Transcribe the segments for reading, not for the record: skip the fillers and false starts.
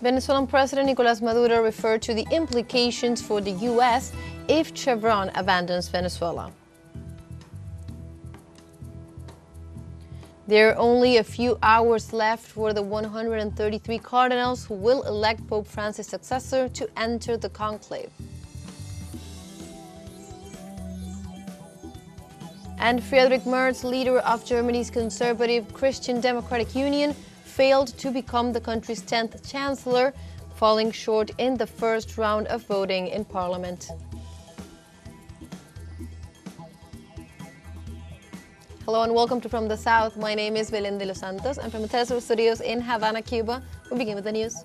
Venezuelan President Nicolás Maduro referred to the implications for the U.S. if Chevron abandons Venezuela. There are only a few hours left for the 133 cardinals who will elect Pope Francis' successor to enter the conclave. And Friedrich Merz, leader of Germany's conservative Christian Democratic Union, failed to become the country's 10th chancellor, falling short in the first round of voting in parliament. Hello and welcome to From the South. My name is Belén de los Santos. I'm from the teleSUR studios in Havana, Cuba. We begin with the news.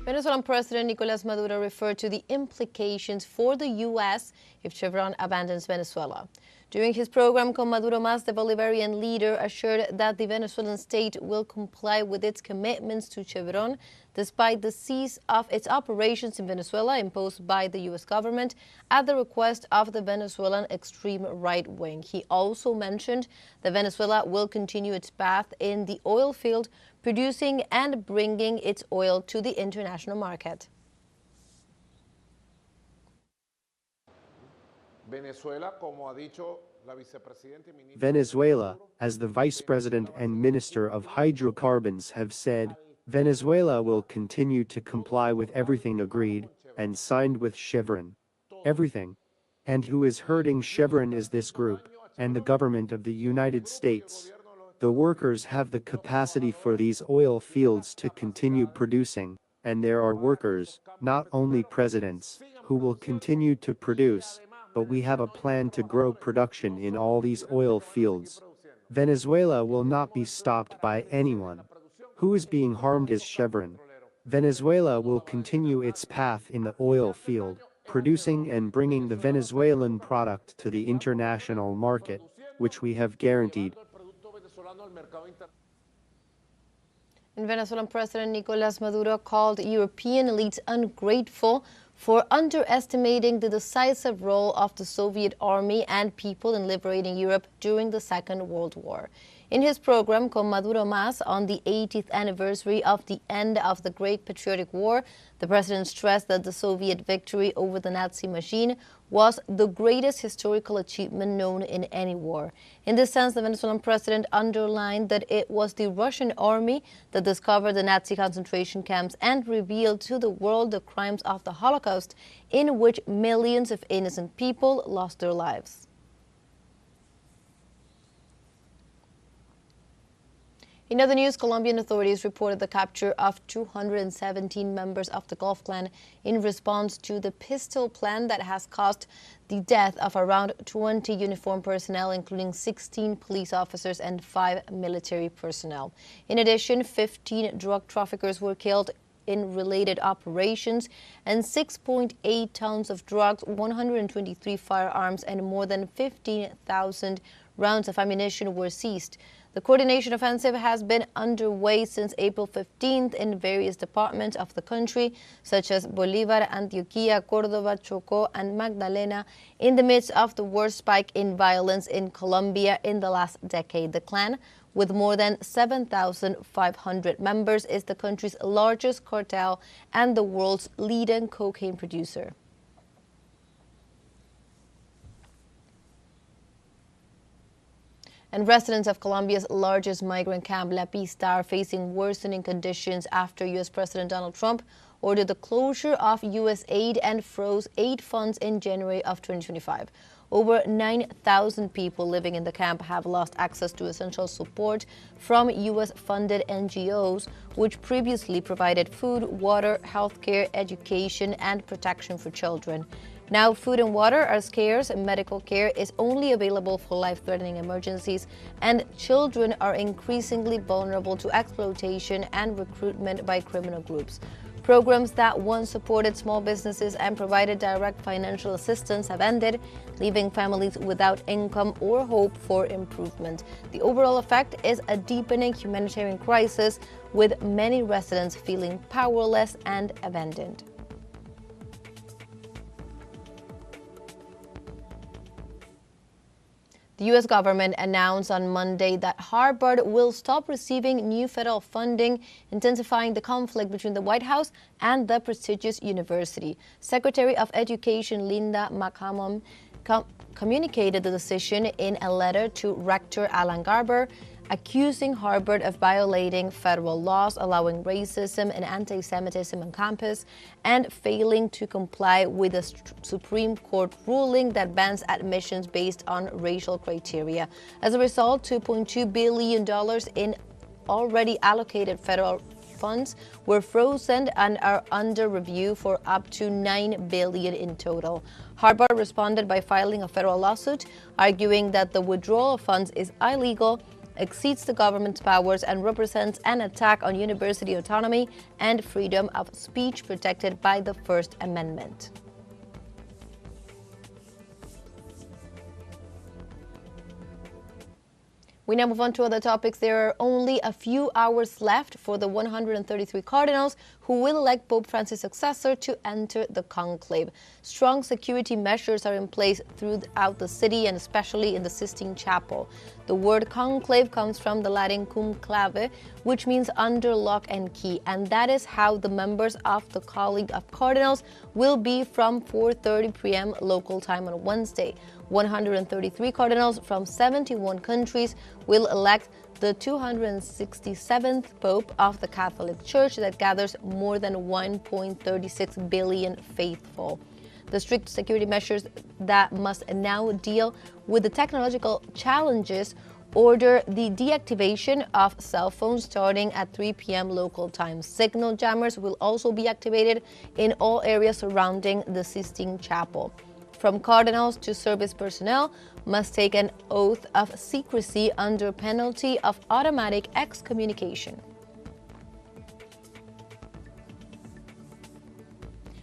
Venezuelan President Nicolás Maduro referred to the implications for the U.S. if Chevron abandons Venezuela. During his program, Con Maduro Más, the Bolivarian leader assured that the Venezuelan state will comply with its commitments to Chevron, despite the cease of its operations in Venezuela imposed by the U.S. government at the request of the Venezuelan extreme right wing. He also mentioned that Venezuela will continue its path in the oil field, producing and bringing its oil to the international market. Venezuela, as the Vice President and Minister of Hydrocarbons have said, Venezuela will continue to comply with everything agreed and signed with Chevron. Everything. And who is hurting Chevron is this group, and the government of the United States. The workers have the capacity for these oil fields to continue producing, and there are workers, not only presidents, who will continue to produce, but we have a plan to grow production in all these oil fields. Venezuela will not be stopped by anyone. Who is being harmed is Chevron. Venezuela will continue its path in the oil field, producing and bringing the Venezuelan product to the international market, which we have guaranteed. And Venezuelan President Nicolás Maduro called European elites ungrateful for underestimating the decisive role of the Soviet army and people in liberating Europe during the Second World War. In his program, Con Maduro Más, on the 80th anniversary of the end of the Great Patriotic War, the president stressed that the Soviet victory over the Nazi machine was the greatest historical achievement known in any war. In this sense, the Venezuelan president underlined that it was the Russian army that discovered the Nazi concentration camps and revealed to the world the crimes of the Holocaust, in which millions of innocent people lost their lives. In other news, Colombian authorities reported the capture of 217 members of the Gulf Clan in response to the pistol plan that has caused the death of around 20 uniformed personnel, including 16 police officers and 5 military personnel. In addition, 15 drug traffickers were killed in related operations, and 6.8 tons of drugs, 123 firearms, and more than 15,000 rounds of ammunition were seized. The coordination offensive has been underway since April 15th in various departments of the country, such as Bolívar, Antioquia, Córdoba, Chocó, and Magdalena, in the midst of the worst spike in violence in Colombia in the last decade. The clan, with more than 7,500 members, is the country's largest cartel and the world's leading cocaine producer. And residents of Colombia's largest migrant camp, La Pista, are facing worsening conditions after U.S. President Donald Trump ordered the closure of U.S. aid and froze aid funds in January of 2025. Over 9,000 people living in the camp have lost access to essential support from U.S.-funded NGOs, which previously provided food, water, healthcare, education, and protection for children. Now, food and water are scarce, and medical care is only available for life-threatening emergencies, and children are increasingly vulnerable to exploitation and recruitment by criminal groups. Programs that once supported small businesses and provided direct financial assistance have ended, leaving families without income or hope for improvement. The overall effect is a deepening humanitarian crisis, with many residents feeling powerless and abandoned. The U.S. government announced on Monday that Harvard will stop receiving new federal funding, intensifying the conflict between the White House and the prestigious university. Secretary of Education Linda McCallum communicated the decision in a letter to Rector Alan Garber, accusing Harvard of violating federal laws allowing racism and anti-Semitism on campus and failing to comply with a Supreme Court ruling that bans admissions based on racial criteria. As a result, $2.2 billion in already allocated federal funds were frozen and are under review for up to $9 billion in total. Harvard responded by filing a federal lawsuit, arguing that the withdrawal of funds is illegal, exceeds the government's powers, and represents an attack on university autonomy and freedom of speech protected by the First Amendment. We now move on to other topics. There are only a few hours left for the 133 cardinals who will elect Pope Francis' successor to enter the conclave. Strong security measures are in place throughout the city and especially in the Sistine Chapel. The word conclave comes from the Latin cum clave, which means under lock and key, and that is how the members of the College of Cardinals will be from 4:30 p.m. local time on Wednesday. 133 cardinals from 71 countries will elect the 267th Pope of the Catholic Church that gathers more than 1.36 billion faithful. The strict security measures that must now deal with the technological challenges order the deactivation of cell phones starting at 3 p.m. local time. Signal jammers will also be activated in all areas surrounding the Sistine Chapel. From cardinals to service personnel must take an oath of secrecy under penalty of automatic excommunication.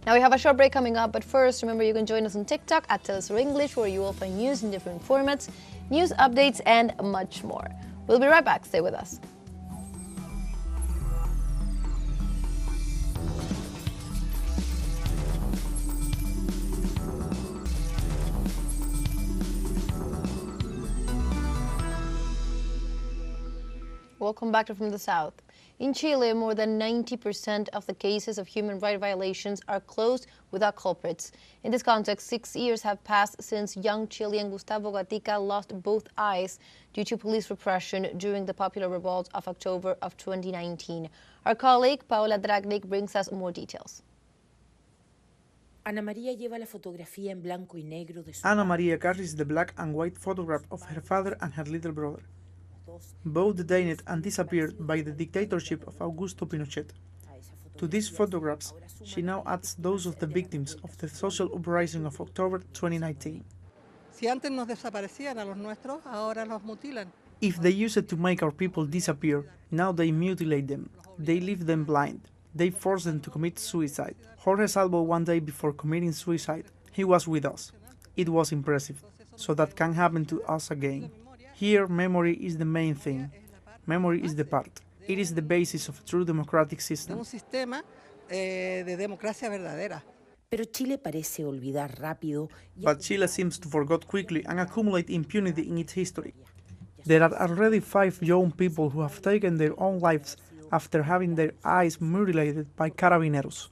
Now we have a short break coming up, but first, remember you can join us on TikTok at teleSUR English, where you will find news in different formats, news updates, and much more. We'll be right back. Stay with us. Welcome back to From the South. In Chile, more than 90% of the cases of human rights violations are closed without culprits. In this context, 6 years have passed since young Chilean Gustavo Gatica lost both eyes due to police repression during the popular revolt of October of 2019. Our colleague, Paola Dragnik, brings us more details. Ana María lleva la fotografía en blanco y negro de su Ana María carries the black and white photograph of her father and her little brother, both detained and disappeared by the dictatorship of Augusto Pinochet. To these photographs, she now adds those of the victims of the social uprising of October 2019. Si antes nos desaparecían a los nuestros, ahora los mutilan. If they used to make our people disappear, now they mutilate them. They leave them blind. They force them to commit suicide. Jorge Salvo, one day before committing suicide, he was with us. It was impressive, so that can happen to us again. Here, memory is the main thing. Memory is the part. It is the basis of a true democratic system. Un sistema de democracia verdadera. Pero Chile parece olvidar rápido. But Chile seems to forget quickly and accumulate impunity in its history. There are already 5 young people who have taken their own lives after having their eyes mutilated by carabineros.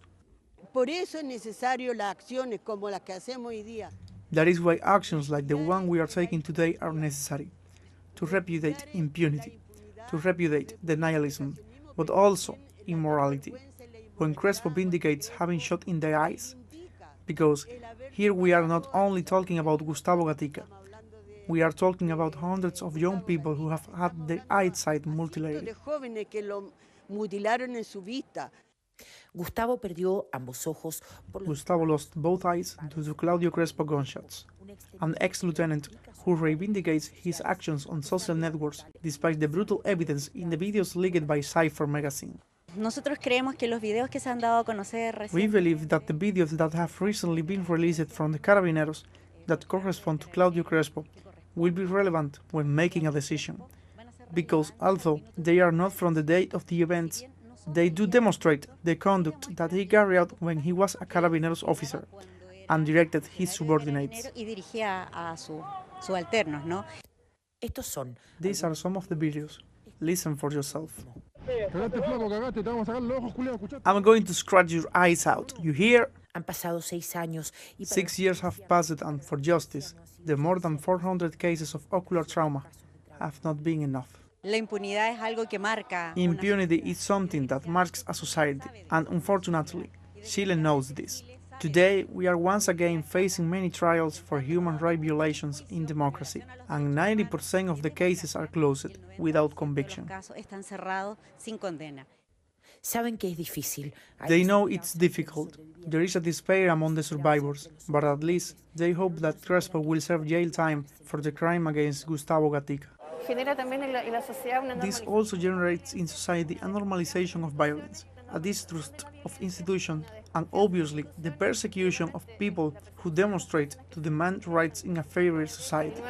Por eso es necesario las acciones como las que hacemos hoy día. That is why actions like the one we are taking today are necessary. To repudiate impunity, to repudiate denialism, but also immorality. When Crespo vindicates having shot in the eyes, because here we are not only talking about Gustavo Gatica, we are talking about hundreds of young people who have had their eyesight mutilated. Gustavo perdió ambos ojos por Gustavo lost both eyes due to Claudio Crespo gunshots, an ex-lieutenant who reivindicates his actions on social networks despite the brutal evidence in the videos leaked by Cypher magazine. Nosotros creemos que los videos que se han dado a conocer We recién believe that the videos that have recently been released from the carabineros that correspond to Claudio Crespo will be relevant when making a decision, because although they are not from the date of the events, they do demonstrate the conduct that he carried out when he was a carabineros officer and directed his subordinates. y dirigía a sus subalternos, ¿no? Estos son These are some of the videos. Listen for yourself. I'm going to scratch your eyes out. You hear? Han pasado 6 años y para 6 years have passed, and for justice, the more than 400 cases of ocular trauma have not been enough. La impunidad es algo que marca. Impunity is something that marks a society, and unfortunately, Chile knows this. Today, we are once again facing many trials for human rights violations in democracy, and 90% of the cases are closed without conviction. Casos están cerrados sin condena. Saben que es difícil. They know it's difficult. There is a despair among the survivors, but at least they hope that Crespo will serve jail time for the crime against Gustavo Gatica. This also generates in society a normalization of violence, a distrust of institutions, and obviously the persecution of people who demonstrate to demand rights in a fairer society.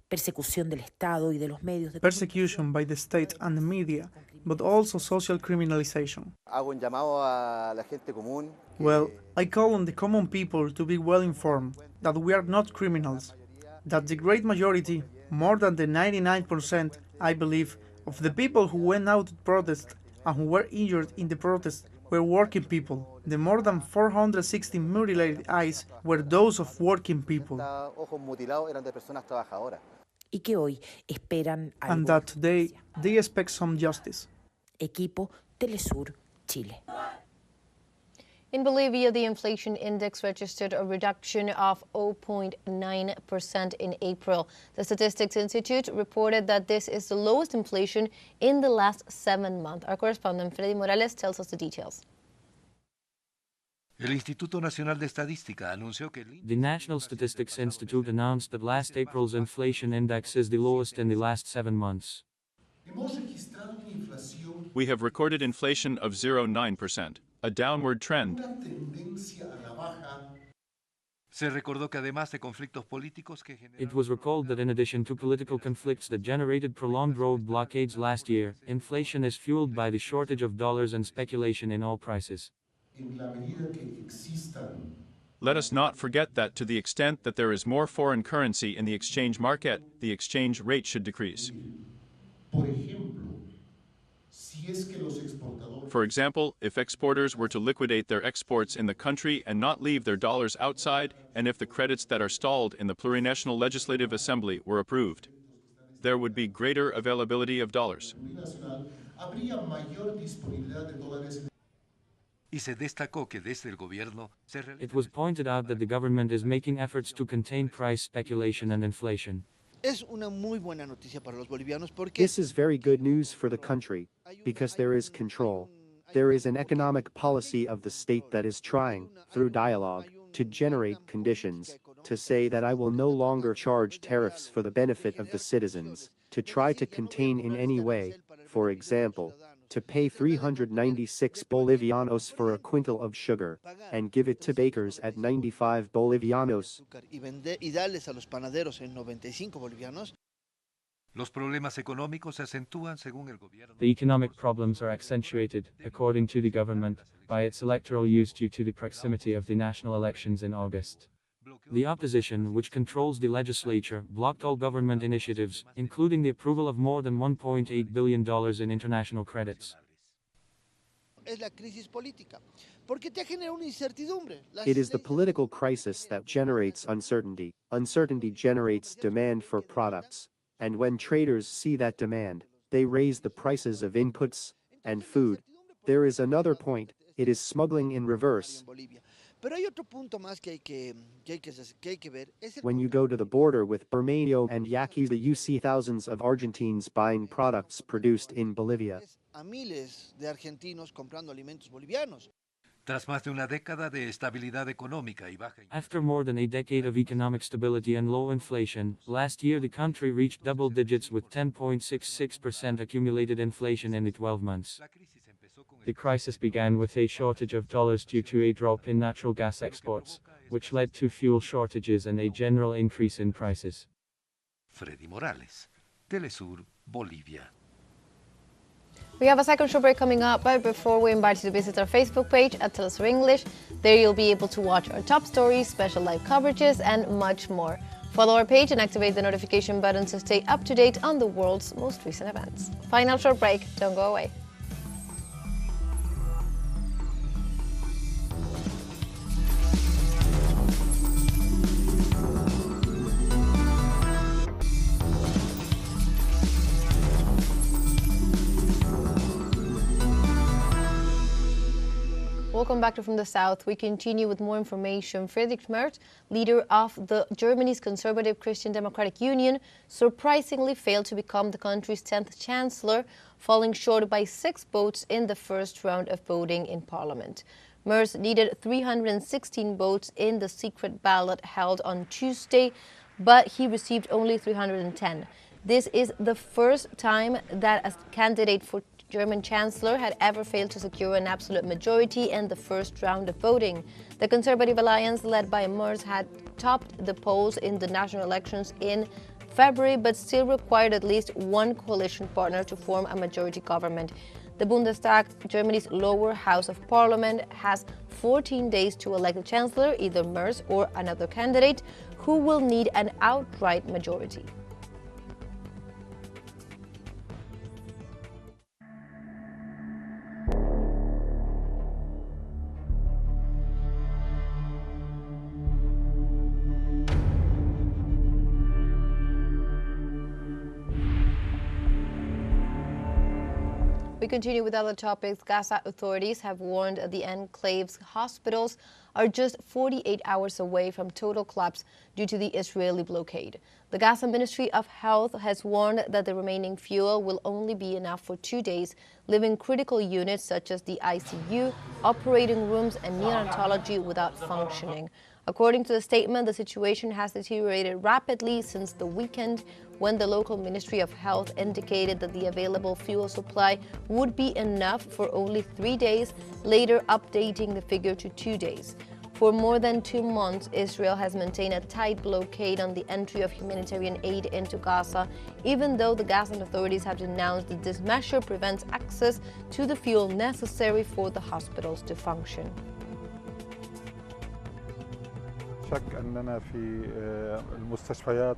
Persecución del Estado y de los medios de Persecution by the state and the media, but also social criminalization. Hago un llamado a la gente común. Well, I call on the common people to be well informed that we are not criminals, that the great majority, more than the 99%, I believe, of the people who went out to protest and who were injured in the protest were working people. The more than 460 mutilated eyes were those of working people. Los ojos mutilados eran de personas trabajadoras. y que hoy esperan algo. And that today they expect some justice. Equipo teleSUR, Chile. In Bolivia, the inflation index registered a reduction of 0.9% in April. The Statistics Institute reported that this is the lowest inflation in the last 7 months. Our correspondent, Freddy Morales, tells us the details. El Instituto Nacional de Estadística anunció que The National Statistics Institute announced that last April's inflation index is the lowest in the last 7 months. We have recorded inflation of 0.9%, a downward trend. se recordó que además de conflictos políticos que It was recalled that in addition to political conflicts that generated prolonged road blockades last year, inflation is fueled by the shortage of dollars and speculation in oil prices. Let us not forget that to the extent that there is more foreign currency in the exchange market, the exchange rate should decrease. For example, if exporters were to liquidate their exports in the country and not leave their dollars outside, and if the credits that are stalled in the Plurinational Legislative Assembly were approved, there would be greater availability of dollars. Y se destacó que desde el gobierno se It was pointed out that the government is making efforts to contain price speculation and inflation. Es una muy buena noticia para los bolivianos porque This is very good news for the country, because there is control. There is an economic policy of the state that is trying, through dialogue, to generate conditions, to say that I will no longer charge tariffs for the benefit of the citizens, to try to contain in any way, for example, to pay 396 bolivianos for a quintal of sugar, and give it to bakers at 95 bolivianos. y darles a los panaderos en 95 bolivianos. Los problemas económicos se acentúan según el gobierno. The economic problems are accentuated, according to the government, by its electoral use due to the proximity of the national elections in August. The opposition, which controls the legislature, blocked all government initiatives, including the approval of more than $1.8 billion in international credits. Es la crisis política, porque te genera una incertidumbre. It is the political crisis that generates uncertainty. Uncertainty generates demand for products, and when traders see that demand, they raise the prices of inputs and food. There is another point, it is smuggling in reverse. Pero hay otro punto más que hay que ver. When you go to the border with Bermejo and Yaquis, you see thousands of Argentines buying products produced in Bolivia. A miles de argentinos comprando alimentos bolivianos. Tras más de una década de estabilidad económica y baja. After more than a decade of economic stability and low inflation, last year the country reached double digits with 10.66% accumulated inflation in the 12 months. The crisis began with a shortage of dollars due to a drop in natural gas exports, which led to fuel shortages and a general increase in prices. Freddy Morales, teleSUR, Bolivia. We have a second show break coming up, but before we invite you to visit our Facebook page at teleSUR English. There you'll be able to watch our top stories, special live coverages, and much more. Follow our page and activate the notification button to stay up to date on the world's most recent events. Final short break, don't go away. Welcome back to From the South. We continue with more information. Friedrich Merz, leader of Germany's conservative Christian Democratic Union, surprisingly failed to become the country's 10th chancellor, falling short by 6 votes in the first round of voting in parliament. Merz needed 316 votes in the secret ballot held on Tuesday, but he received only 310. This is the first time that a candidate for German chancellor had ever failed to secure an absolute majority in the first round of voting. The Conservative Alliance, led by Merz, had topped the polls in the national elections in February, but still required at least one coalition partner to form a majority government. The Bundestag, Germany's lower house of parliament, has 14 days to elect a chancellor, either Merz or another candidate, who will need an outright majority. We continue with other topics. Gaza authorities have warned the enclave's hospitals are just 48 hours away from total collapse due to the Israeli blockade. The Gaza Ministry of Health has warned that the remaining fuel will only be enough for 2 days, leaving critical units such as the ICU, operating rooms, and neonatology without functioning. According to the statement, the situation has deteriorated rapidly since the weekend, when the local Ministry of Health indicated that the available fuel supply would be enough for only 3 days, later updating the figure to 2 days. For more than 2 months, Israel has maintained a tight blockade on the entry of humanitarian aid into Gaza, even though the Gazan authorities have denounced that this measure prevents access to the fuel necessary for the hospitals to function.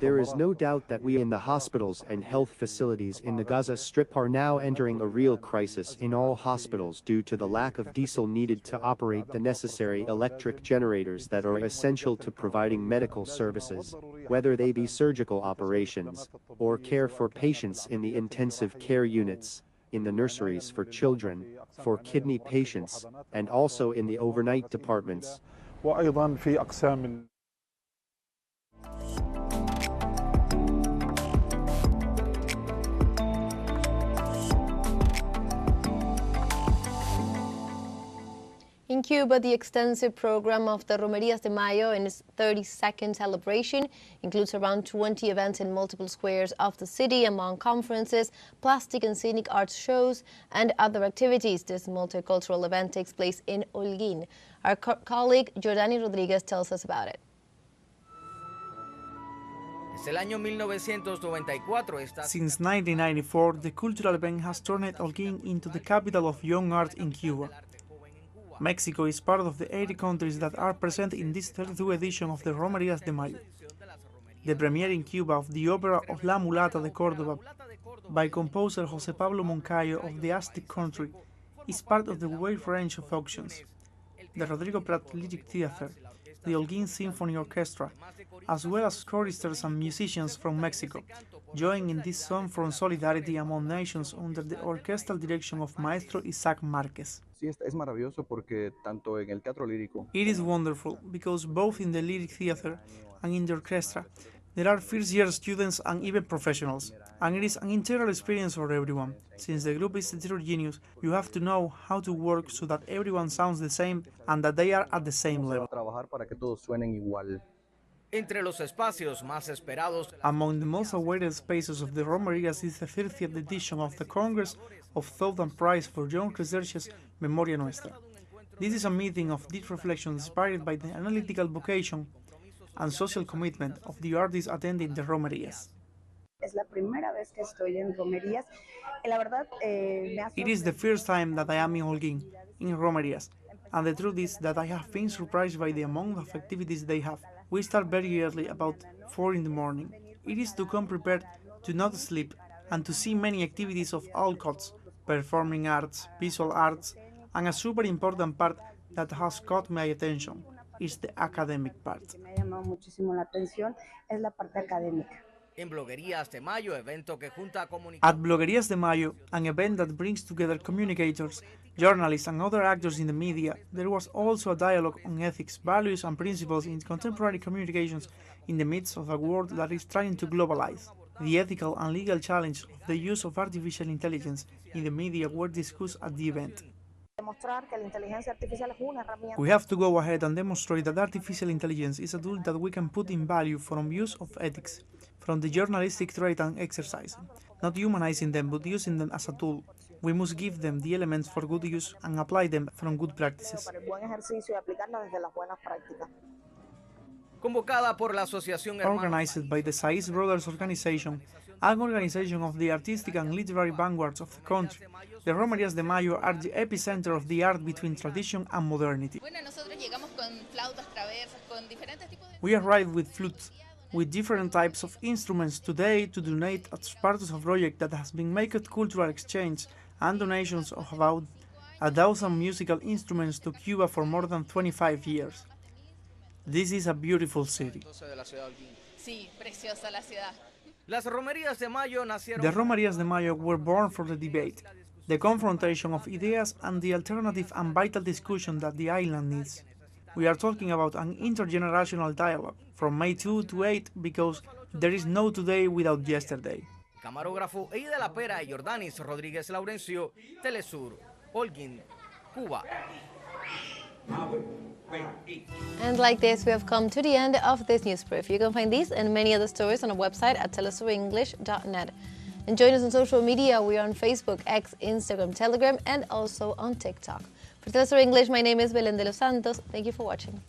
There is no doubt that we in the hospitals and health facilities in the Gaza Strip are now entering a real crisis in all hospitals due to the lack of diesel needed to operate the necessary electric generators that are essential to providing medical services, whether they be surgical operations or care for patients in the intensive care units, in the nurseries for children, for kidney patients, and also in the overnight departments. وأيضا في أقسام In Cuba, the extensive program of the Romerías de Mayo in its 32nd celebration includes around 20 events in multiple squares of the city, among conferences, plastic and scenic arts shows, and other activities. This multicultural event takes place in Holguín. Our colleague Jordani Rodriguez tells us about it. Since 1994, the cultural event has turned Holguín into the capital of young art in Cuba. Mexico is part of the 80 countries that are present in this 32nd edition of the Romerías de Mayo. The premiere in Cuba of the opera of La Mulata de Córdoba by composer José Pablo Moncayo of the Aztec country is part of the wide range of auctions. The Rodrigo Prat Lyric Theater, the Holguín Symphony Orchestra, as well as choristers and musicians from Mexico, join in this song from solidarity among nations under the orchestral direction of Maestro Isaac Márquez. It is wonderful because both in the lyric theater and in the orchestra there are first-year students and even professionals, and it is an integral experience for everyone. Since the group is heterogeneous, you have to know how to work so that everyone sounds the same and that they are at the same level. Among the most awaited spaces of the Romerías is the 30th edition of the Congress of Thought and Prize for Young Researchers Memoria Nuestra. This is a meeting of deep reflection inspired by the analytical vocation and social commitment of the artists attending the Romerías. It is the first time that I am in Holguín, in Romerías, and the truth is that I have been surprised by the amount of activities they have. We start very early, about 4 in the morning. It is to come prepared to not sleep and to see many activities of all kinds, performing arts, visual arts, and a super important part that has caught my attention is the academic part. At Bloguerías de Mayo, an event that brings together communicators, journalists and other actors in the media, there was also a dialogue on ethics, values and principles in contemporary communications in the midst of a world that is trying to globalize. The ethical and legal challenge of the use of artificial intelligence in the media were discussed at the event. We have to go ahead and demonstrate that artificial intelligence is a tool that we can put in value from use of ethics, from the journalistic trait and exercise, not humanizing them but using them as a tool. We must give them the elements for good use and apply them from good practices. Organized by the Saiz Brothers organization, an organization of the artistic and literary vanguards of the country, the Romerías de Mayo are the epicenter of the art between tradition and modernity. We arrived with flutes, with different types of instruments today to donate as part of a project that has been made cultural exchange and donations of about 1,000 musical instruments to Cuba for more than 25 years. This is a beautiful city. The Romerías de Mayo were born for the debate, the confrontation of ideas and the alternative and vital discussion that the island needs. We are talking about an intergenerational dialogue from May 2 to 8 because there is no today without yesterday. Camarógrafo Eide de la Pera y Jordanis Rodríguez Laurencio, teleSUR, Holguín, Cuba. And like this, we have come to the end of this news brief. You can find these and many other stories on our website at telesurenglish.net. And join us on social media. We are on Facebook, X, Instagram, Telegram, and also on TikTok. For teleSUR English, my name is Belén de los Santos. Thank you for watching.